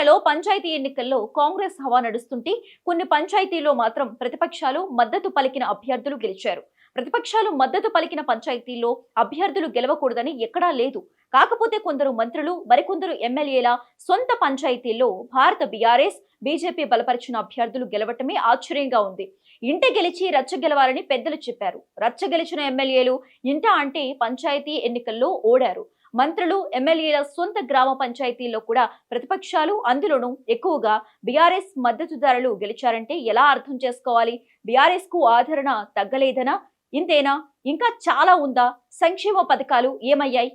తెలంగాణలో పంచాయతీ ఎన్నికల్లో కాంగ్రెస్ హవా నడుస్తుంటే కొన్ని పంచాయతీల్లో మాత్రం ప్రతిపక్షాలు మద్దతు పలికిన అభ్యర్థులు గెలిచారు. ప్రతిపక్షాలు మద్దతు పలికిన పంచాయతీల్లో అభ్యర్థులు గెలవకూడదని ఎక్కడా లేదు. కాకపోతే కొందరు మంత్రులు, మరికొందరు ఎమ్మెల్యేల సొంత పంచాయతీల్లో భారత బీఆర్ఎస్, బీజేపీ బలపరిచిన అభ్యర్థులు గెలవటమే ఆశ్చర్యంగా ఉంది. ఇంట గెలిచి రచ్చ గెలవాలని పెద్దలు చెప్పారు. రచ్చ గెలిచిన ఎమ్మెల్యేలు ఇంట అంటే పంచాయతీ ఎన్నికల్లో ఓడారు. మంత్రులు, ఎమ్మెల్యేల సొంత గ్రామ పంచాయతీల్లో కూడా ప్రతిపక్షాలు, అందులోనూ ఎక్కువగా బీఆర్ఎస్ మద్దతుదారులు గెలిచారంటే ఎలా అర్థం చేసుకోవాలి? బీఆర్ఎస్ కు ఆదరణ తగ్గలేదనా? ఇంతేనా? ఇంకా చాలా ఉందా? సంక్షేమ పథకాలు ఏమయ్యాయి?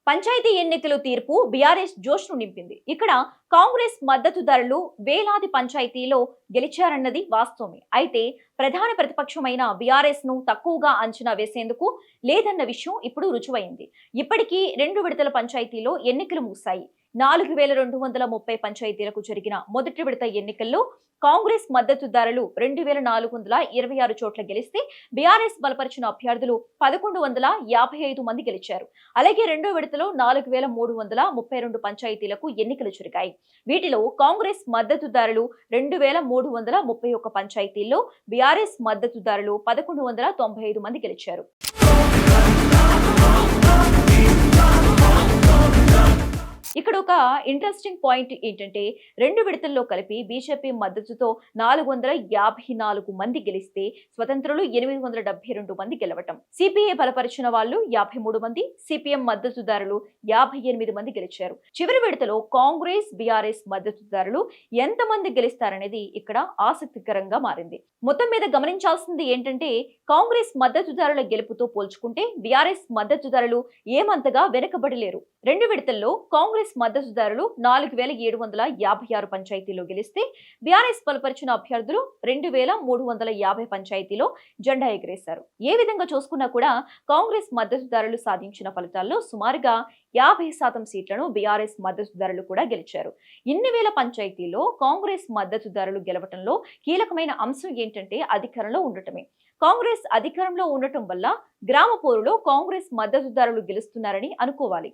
పంచాయతీ ఎన్నికల తీర్పు బీఆర్ఎస్ జోష్ను నింపింది. ఇక్కడ కాంగ్రెస్ మద్దతుదారులు వేలాది పంచాయతీలో గెలిచారన్నది వాస్తవమే. అయితే ప్రధాన ప్రతిపక్షమైన బీఆర్ఎస్ ను తక్కువగా అంచనా వేసేందుకు లేదన్న విషయం ఇప్పుడు రుజువైంది. ఇప్పటికీ 2 విడతల పంచాయతీలో ఎన్నికలు ముగిశాయి. 4230 పంచాయతీలకు జరిగిన మొదటి విడత ఎన్నికల్లో కాంగ్రెస్ మద్దతుదారులు 2426 చోట్ల గెలిస్తే బీఆర్ఎస్ బలపరిచిన అభ్యర్థులు 1155 మంది గెలిచారు. అలాగే రెండో విడతలో 4332 పంచాయతీలకు ఎన్నికలు జరిగాయి. వీటిలో కాంగ్రెస్ మద్దతుదారులు 2331 పంచాయతీల్లో, బీఆర్ఎస్ మద్దతుదారులు 1195 మంది గెలిచారు. ఇక్కడ ఒక ఇంట్రెస్టింగ్ పాయింట్ ఏంటంటే 2 విడతల్లో కలిపి బీజేపీ మద్దతుతో 454 మంది గెలిస్తే స్వతంత్రులు 872 మంది గెలవటం, సిపిఐ బలపరిచిన వాళ్ళు 53 మంది, సిపిఎం మద్దతుదారులు 58 మంది గెలిచారు. చివరి విడతలో కాంగ్రెస్, బీఆర్ఎస్ మద్దతుదారులు ఎంతమంది గెలుస్తారనేది ఇక్కడ ఆసక్తికరంగా మారింది. మొత్తం మీద గమనించాల్సింది ఏంటంటే కాంగ్రెస్ మద్దతుదారుల గెలుపుతో పోల్చుకుంటే బీఆర్ఎస్ మద్దతుదారులు ఏమంతగా వెనుకబడలేరు. 2 విడతల్లో కాంగ్రెస్ మద్దతుదారులు 4756 పంచాయతీలో గెలిస్తే బీఆర్ఎస్ బలపరిచిన అభ్యర్థులు 2350 పంచాయతీలో జెండా ఎగరేశారు. ఏ విధంగా చూసుకున్నా కూడా కాంగ్రెస్ మద్దతుదారులు సాధించిన ఫలితాల్లో సుమారుగా 50% సీట్లను బీఆర్ఎస్ మద్దతుదారులు కూడా గెలిచారు. ఇన్ని వేల పంచాయతీల్లో కాంగ్రెస్ మద్దతుదారులు గెలవటంలో కీలకమైన అంశం ఏంటంటే అధికారంలో ఉండటమే. కాంగ్రెస్ అధికారంలో ఉండటం వల్ల గ్రామ పోరులో కాంగ్రెస్ మద్దతుదారులు గెలుస్తున్నారని అనుకోవాలి.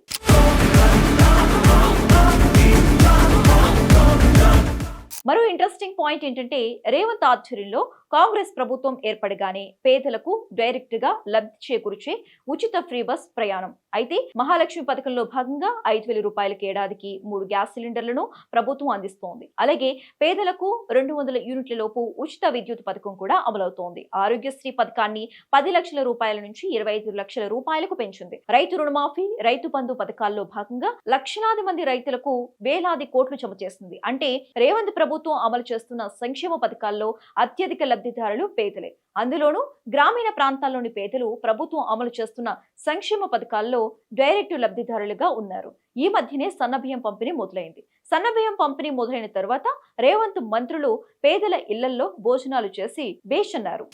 మరో ఇంట్రెస్టింగ్ పాయింట్ ఏంటంటే రేవంత్ ఆధ్వర్యంలో కాంగ్రెస్ ప్రభుత్వం ఏర్పడగానే పేదలకు డైరెక్ట్ గా లబ్ధి చేకూర్చే ఉచిత ఫ్రీ బస్ ప్రయాణం. అయితే మహాలక్ష్మి పథకంలో భాగంగా 5000 రూపాయలకి ఏడాదికి 3 గ్యాస్ సిలిండర్లను ప్రభుత్వం అందిస్తోంది. అలాగే పేదలకు 200 యూనిట్ల లోపు ఉచిత విద్యుత్ పథకం కూడా అమలవుతోంది. ఆరోగ్యశ్రీ పథకాన్ని 10 లక్షల రూపాయల నుంచి 25 లక్షల రూపాయలకు పెంచింది. రైతు రుణమాఫీ, రైతు బంధు పథకాల్లో భాగంగా లక్షలాది మంది రైతులకు వేలాది కోట్లు జమ చేస్తుంది. అంటే రేవంత్ ప్రభుత్వం అమలు చేస్తున్న సంక్షేమ పథకాల్లో అత్యధిక లబ్ధిదారులు పేదలే. అందులోనూ గ్రామీణ ప్రాంతాల్లోని పేదలు ప్రభుత్వం అమలు చేస్తున్న సంక్షేమ పథకాల్లో డైరెక్ట్ లబ్ధిదారులుగా ఉన్నారు. ఈ మధ్యనే సన్నబియ్యం పంపిణీ మొదలైంది. సన్నబియ్యం పంపిణీ మొదలైన తర్వాత రేవంత్ మంత్రులు పేదల ఇళ్లల్లో భోజనాలు చేసి బేషన్నారు.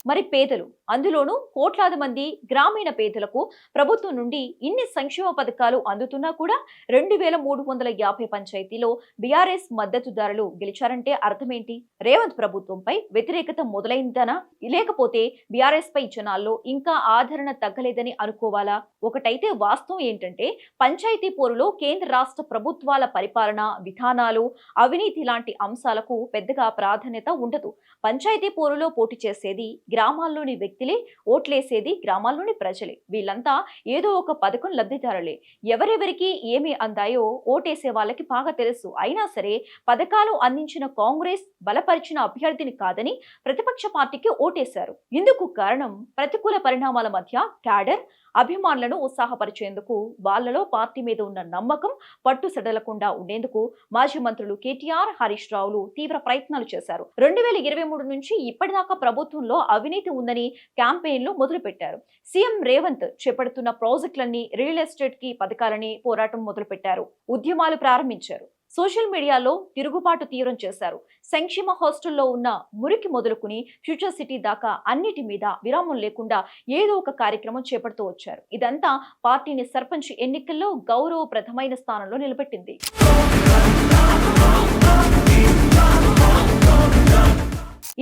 మరి పేదలు, అందులోనూ కోట్లాది మంది గ్రామీణ పేదలకు ప్రభుత్వం నుండి ఇన్ని సంక్షేమ పథకాలు అందుతున్నా కూడా 2350 పంచాయతీలో బీఆర్ఎస్ మద్దతుదారులు గెలిచారంటే అర్థమేంటి? రేవంత్ ప్రభుత్వంపై వ్యతిరేకత మొదలైందనా, లేకపోతే బీఆర్ఎస్ పై జనాల్లో ఇంకా ఆదరణ తగ్గలేదని అనుకోవాలా? ఒకటైతే వాస్తవం ఏంటంటే పంచాయతీ పోరులో కేంద్ర రాష్ట్ర ప్రభుత్వాల పరిపాలన విధానాలు, అవినీతి లాంటి అంశాలకు పెద్దగా ప్రాధాన్యత ఉండదు. పంచాయతీ పోరులో పోటీ చేసేది గ్రామాల్లోని వ్యక్తులే, ఓట్లేసేది గ్రామాల్లోని ప్రజలే. వీళ్ళంతా ఏదో ఒక పథకం లబ్ధిదారులే. ఎవరెవరికి ఏమి అందాయో ఓటేసే వాళ్ళకి బాగా తెలుసు. అయినా సరే పథకాలు అందించిన కాంగ్రెస్ బలపరిచిన అభ్యర్థిని కాదని ప్రతిపక్ష పార్టీకి ఓటేశారు. ఇందుకు కారణం ప్రతికూల పరిణామాల మధ్య క్యాడర్, అభిమానులను ఉత్సాహపరిచేందుకు, వాళ్లలో పార్టీ మీద ఉన్న నమ్మకం పట్టు సడలకుండా ఉండేందుకు మాజీ మంత్రులు కేటీఆర్, హరీష్ రావులు తీవ్ర ప్రయత్నాలు చేశారు. 2023 నుంచి ఇప్పటిదాకా ప్రభుత్వంలో అవినీతి ఉందని క్యాంపెయిన్లు మొదలుపెట్టారు. సీఎం రేవంత్ చేపడుతున్న ప్రాజెక్టులన్నీ, రియల్ ఎస్టేట్ కి పథకాలని పోరాటం మొదలుపెట్టారు. ఉద్యమాలు ప్రారంభించారు. సోషల్ మీడియాలో తిరుగుబాటు తీవ్రం చేశారు. సంక్షేమ హాస్టల్లో ఉన్న మురికి మొదలుకుని ఫ్యూచర్ సిటీ దాకా అన్నిటి మీద విరామం లేకుండా ఏదో ఒక కార్యక్రమం చేపడుతూ వచ్చారు. ఇదంతా పార్టీని సర్పంచ్ ఎన్నికల్లో గౌరవప్రదమైన స్థానంలో నిలబెట్టింది.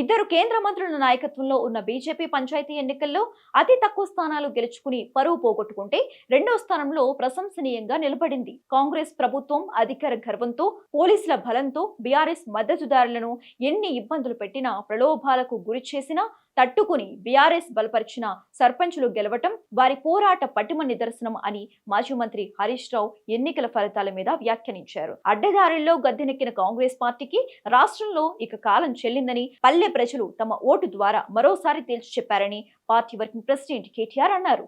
ఇద్దరు కేంద్ర మంత్రుల నాయకత్వంలో ఉన్న బీజేపీ పంచాయతీ ఎన్నికల్లో అతి తక్కువ స్థానాలు గెలుచుకుని పరువు పోగొట్టుకుంటే రెండో స్థానంలో ప్రశంసనీయంగా నిలబడింది. కాంగ్రెస్ ప్రభుత్వం అధికార గర్వంతో, పోలీసుల బలంతో బీఆర్ఎస్ మద్దతుదారులను ఎన్ని ఇబ్బందులు పెట్టినా, ప్రలోభాలకు గురి చేసినా తట్టుకుని బీఆర్ఎస్ బలపరిచిన సర్పంచులు గెలవటం వారి పోరాట పటిమ నిదర్శనం అని మాజీ మంత్రి హరీష్ రావు ఎన్నికల ఫలితాల మీద వ్యాఖ్యానించారు. అడ్డదారుల్లో గద్దెనెక్కిన కాంగ్రెస్ పార్టీకి రాష్ట్రంలో ఇక కాలం చెల్లిందని, పల్లె ప్రజలు తమ ఓటు ద్వారా మరోసారి తేల్చి చెప్పారని పార్టీ వర్కింగ్ ప్రెసిడెంట్ కేటీఆర్ అన్నారు.